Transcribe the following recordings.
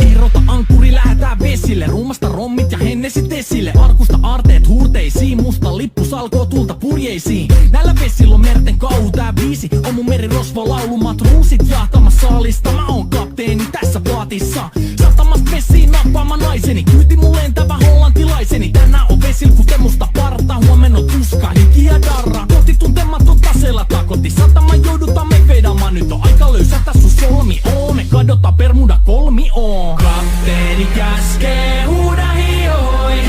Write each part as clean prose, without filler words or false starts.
Irrota ankkuri, lähetään vesille. Ruumasta rommit ja hennesit esille. Arkusta aarteet huurteisiin. Musta lippu salkoo tulta purjeisiin. Näillä vesillä on merten kauhu. Tää biisi on mun merirosvo laulumat ruusit jahtamassa saalista. Mä oon kapteeni tässä paatissa. Satamasta vesiin nappaama naiseni. Kyyti mun lentävä hollantilaiseni. Tänään on vesil kuten musta parta. Huomenna on tuska, hiki ja darra. Kohti tuntematon taseella takoti. Satama joudutaan me vedamaan. Nyt on aika löysätä sun solmi. Me kadota Bermuda kolmioon. Kapteeni käskee, huuda hiihoi,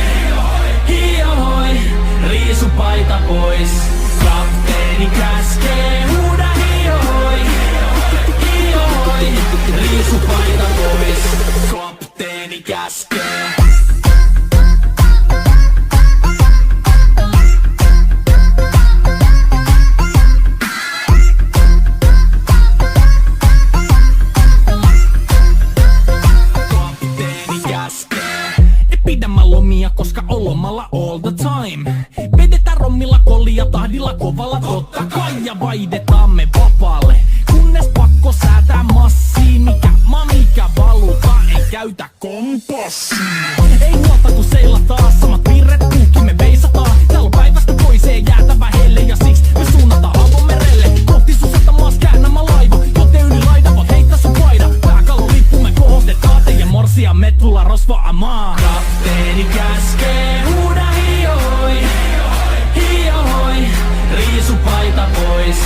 hiihoi, riisu paita pois. Kapteeni käskee, huuda hiihoi, hiihoi, riisu paita pois. Kapteeni käskee. Pidä mä lomia, koska on lomalla all the time. Vedetään rommilla kollia tahdilla kovalla totta kai. Ja vaihdetaan me vapaalle, kunnes pakko säätää massiin. Mikä valuta, ei käytä kompassia. Ei huolta kun seilla taas, samat virret puhki me veisataan. Täällä on päivästä toiseen jäätävä helle. Ja siksi me suunnataan avomerelle. Kohti sun satamaas käännämä laiva. Jote yli laida, voit heittää sun paida. Pääkallon lippu me kohostetaan. Teidän morsia me tulla rosvaamaan. Kapteeni käskee, huuda hiihoi, hiihoi, riisu paita pois.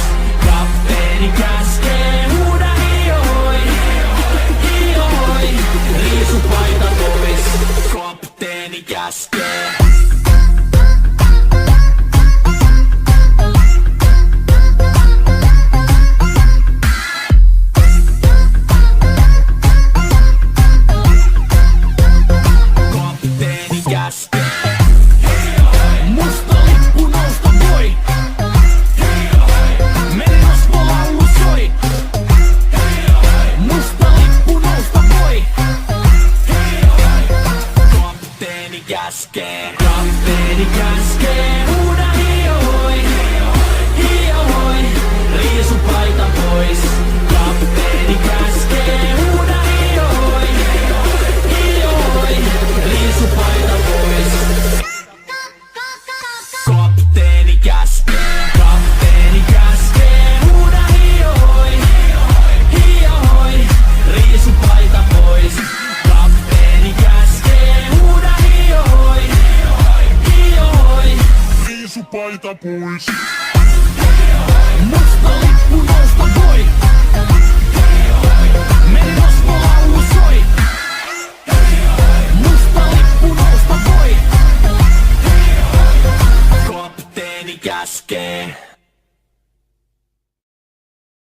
Kapteeni käskee, huuda hiihoi, hiihoi, riisu paita pois. Kapteeni käskee. Musta lippu nousta voi. Merirosvo laulu soi. Musta lippu nousta voi. Kapteeni käskee. Kapteeni käskee. Huuda hiihoi, hiihoi, riisu paita pois. Kapteeni käskee. Huuda hiihoi, hiihoi, riisu paita pois. Kapteeni käskee. Kapteeni käskee. Huuda hiihoi, hiihoi, riisu paita pois. Kapteeni käskee. Huuda hiihoi, hiihoi, riisu paita pois. Musta lippu nousta voi. Merirosvo laulu soi. Musta lippu nousta voi. Kapteeni käskee.